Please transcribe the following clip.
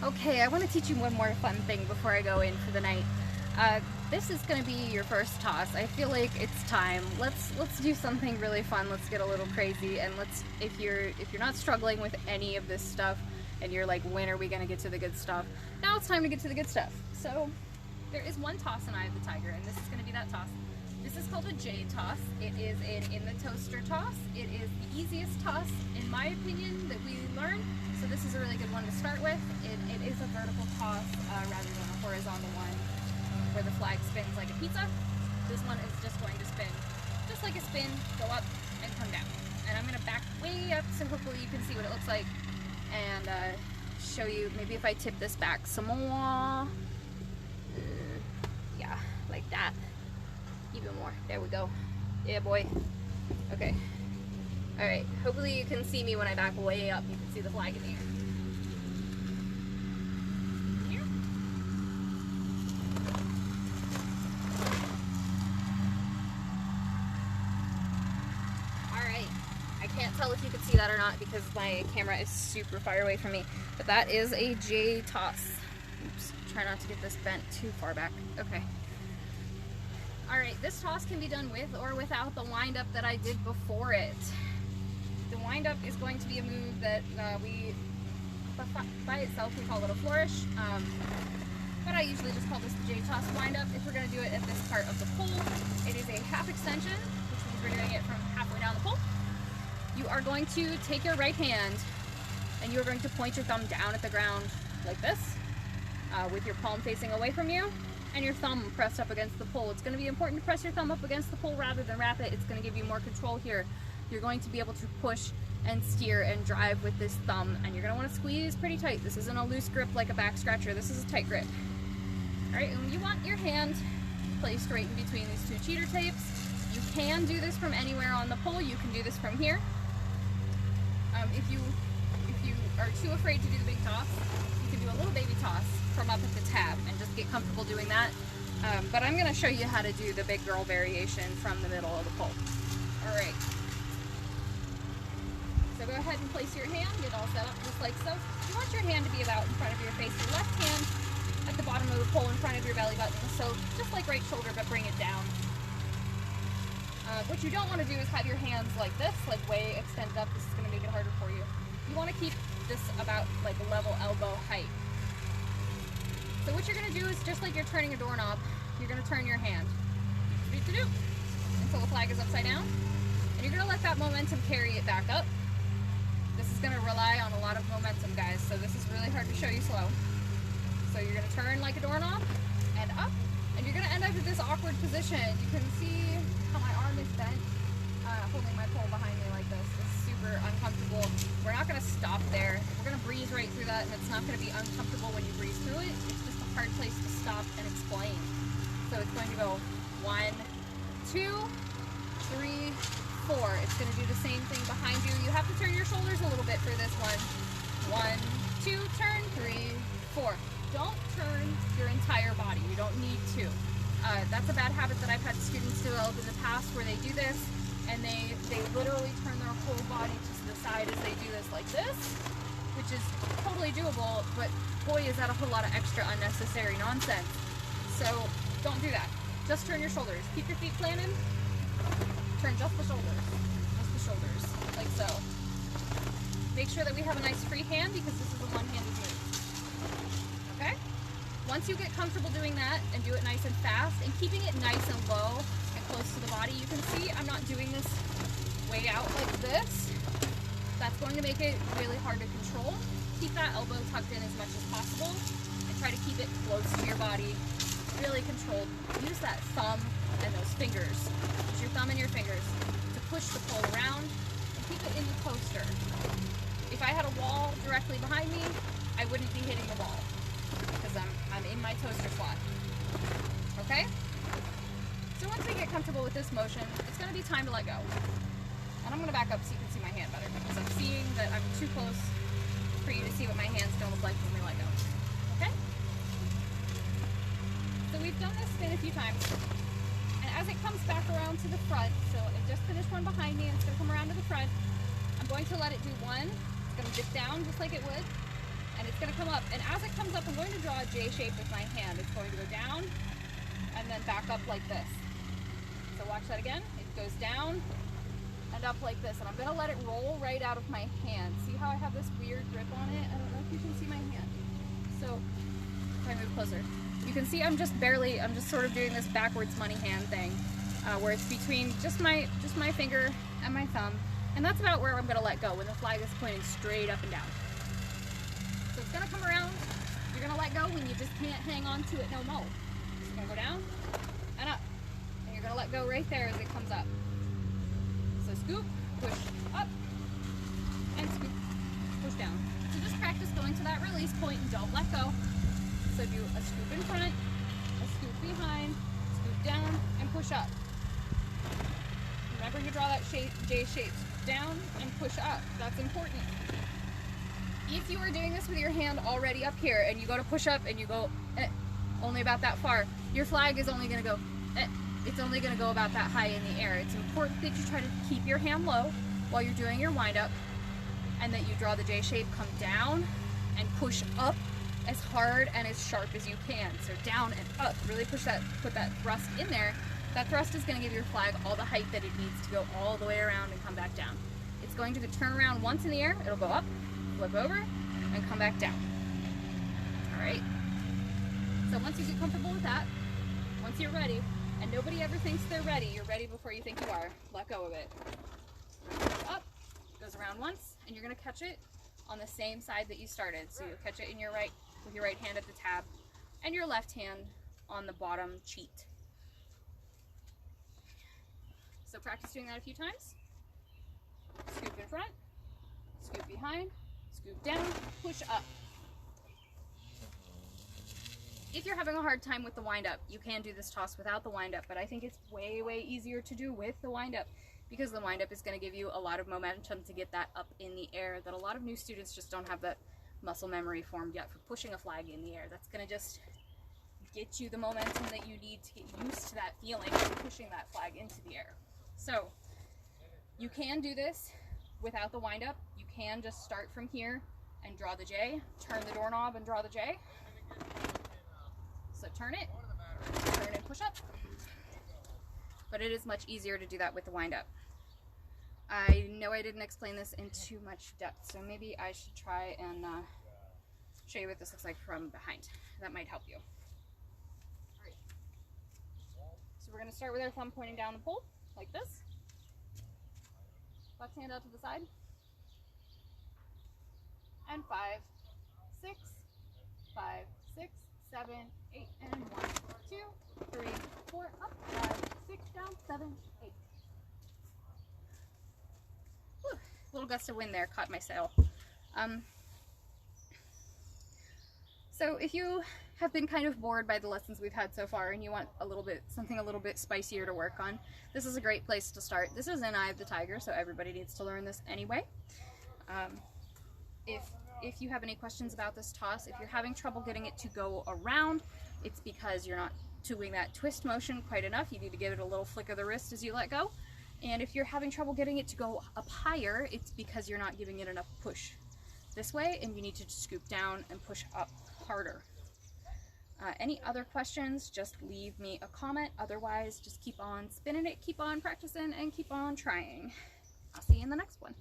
Okay, I want to teach you one more fun thing before I go in for the night. This is going to be your first toss. I feel like it's time. Let's do something really fun. Let's get a little crazy, and if you're not struggling with any of this stuff, and you're like, when are we going to get to the good stuff? Now it's time to get to the good stuff. So there is one toss in Eye of the Tiger, and this is going to be that toss. This is called a J toss. It is an in the toaster toss. It is the easiest toss, in my opinion, that we learn. So this is a really good one to start with. It is a vertical toss rather than a horizontal one where the flag spins like a pizza. This one is just going to spin just like a spin, go up and come down. And I'm going to back way up so hopefully you can see what it looks like and show you, maybe if I tip this back some more. Yeah, like that. Even more. There we go. Yeah, boy. Okay. Alright, hopefully you can see me when I back way up. You can see the flag in the air. Here. Alright, I can't tell if you can see that or not because my camera is super far away from me. But that is a J toss. Oops, try not to get this bent too far back. Okay. Alright, this toss can be done with or without the wind-up that I did before it. The wind-up is going to be a move that by itself we call it a flourish, but I usually just call this the J-toss wind-up. If we're going to do it at this part of the pole, it is a half extension, which means we're doing it from halfway down the pole. You are going to take your right hand and you're going to point your thumb down at the ground like this, with your palm facing away from you. And your thumb pressed up against the pole. It's going to be important to press your thumb up against the pole rather than wrap it. It's going to give you more control here. You're going to be able to push and steer and drive with this thumb, and you're going to want to squeeze pretty tight. This isn't a loose grip like a back scratcher. This is a tight grip. Alright, and you want your hand placed right in between these two cheater tapes. You can do this from anywhere on the pole. You can do this from here. If you are too afraid to do the big toss, you can do a little baby toss from up at the tab and just get comfortable doing that. But I'm going to show you how to do the big girl variation from the middle of the pole. Alright. So go ahead and place your hand, get all set up just like so. You want your hand to be about in front of your face, your left hand at the bottom of the pole in front of your belly button. So just like right shoulder, but bring it down. What you don't want to do is have your hands like this, like way extended up. This is going to make it harder for you. You want to keep this about like a level elbow height. So what you're going to do is just like you're turning a doorknob, you're going to turn your hand until the flag is upside down, and you're going to let that momentum carry it back up. This is going to rely on a lot of momentum, guys, so this is really hard to show you slow. So you're going to turn like a doorknob and up, and you're going to end up in this awkward position. You can see how my arm is bent, holding my pole behind me like this. It's super uncomfortable. We're not going to stop there. We're going to breeze right through that, and it's not going to be uncomfortable when you breeze through it. It's just a hard place to stop and explain. So it's going to go 1, 2, 3, 4. It's going to do the same thing behind you. You have to turn your shoulders a little bit for this one. 1, 2, turn, 3, 4. Don't turn your entire body. You don't need to. That's a bad habit that I've had students develop in the past where they do this and they literally turn their whole body to the side as they do this like this, which is totally doable, but boy is that a whole lot of extra unnecessary nonsense. So don't do that. Just turn your shoulders. Keep your feet planted. Turn just the shoulders, like so. Make sure that we have a nice free hand because this is a one-handed move. Okay? Once you get comfortable doing that and do it nice and fast and keeping it nice and low and close to the body, you can see I'm not doing this way out like this. That's going to make it really hard to control. Keep that elbow tucked in as much as possible and try to keep it close to your body, really controlled. Use that thumb and those fingers. Use your thumb and your fingers to push the pole around and keep it in the coaster. If I had a wall directly behind me, I wouldn't be hitting the wall because I'm in my toaster slot. Okay? So once we get comfortable with this motion, it's going to be time to let go. And I'm going to back up so you can see my hand better because I'm seeing that I'm too close for you to see what my hand's going to look like when we let go. Okay? So we've done this spin a few times. And as it comes back around to the front, so I just finished one behind me and it's going to come around to the front, I'm going to let it do one. It's going to dip down just like it would. And it's going to come up. And as it comes up, I'm going to draw a J shape with my hand. It's going to go down and then back up like this. So watch that again. It goes down and up like this, and I'm gonna let it roll right out of my hand. See how I have this weird grip on it? I don't know if you can see my hand. So if I move closer, you can see I'm just sort of doing this backwards money hand thing, where it's between just my finger and my thumb, and that's about where I'm gonna let go when the flag is pointing straight up and down. So it's gonna come around. You're gonna let go when you just can't hang on to it no more. It's gonna go down and up, and you're gonna let go right there as it comes up. So scoop, push up, and scoop, push down. So just practice going to that release point and don't let go. So do a scoop in front, a scoop behind, scoop down, and push up. Remember to draw that J shape, down and push up. That's important. If you are doing this with your hand already up here and you go to push up and you go only about that far, your flag is only going to go it's only going to go about that high in the air. It's important that you try to keep your hand low while you're doing your wind up, and that you draw the J shape, come down and push up as hard and as sharp as you can. So down and up, really push that, put that thrust in there. That thrust is going to give your flag all the height that it needs to go all the way around and come back down. It's going to turn around once in the air, it'll go up, flip over, and come back down. All right. So once you get comfortable with that, once you're ready, and nobody ever thinks they're ready, you're ready before you think you are, let go of it. Up, goes around once, and you're gonna catch it on the same side that you started. So you'll catch it in your right, with your right hand at the tab, and your left hand on the bottom cheat. So practice doing that a few times. Scoop in front, scoop behind, scoop down, push up. If you're having a hard time with the wind up, you can do this toss without the wind up, but I think it's way, way easier to do with the wind up, because the wind up is going to give you a lot of momentum to get that up in the air that a lot of new students just don't have that muscle memory formed yet for pushing a flag in the air. That's going to just get you the momentum that you need to get used to that feeling of pushing that flag into the air. So you can do this without the wind up. You can just start from here and draw the J, turn the doorknob and draw the J. So turn it and push up. But it is much easier to do that with the wind up. I know I didn't explain this in too much depth, so maybe I should try and show you what this looks like from behind. That might help you. All right. So we're going to start with our thumb pointing down the pole, like this. Left hand out to the side. And 5, 6, 5, 6, 7, 8, and 1, 2, 3, 4, up, 5, 6, down, 7, 8. Whew, little gust of wind there caught my sail. So if you have been kind of bored by the lessons we've had so far and you want something a little bit spicier to work on, this is a great place to start. This is in Eye of the Tiger, so everybody needs to learn this anyway. If you have any questions about this toss, if you're having trouble getting it to go around, it's because you're not doing that twist motion quite enough. You need to give it a little flick of the wrist as you let go. And if you're having trouble getting it to go up higher, it's because you're not giving it enough push this way, and you need to scoop down and push up harder. Any other questions, just leave me a comment. Otherwise, just keep on spinning it, keep on practicing, and keep on trying. I'll see you in the next one.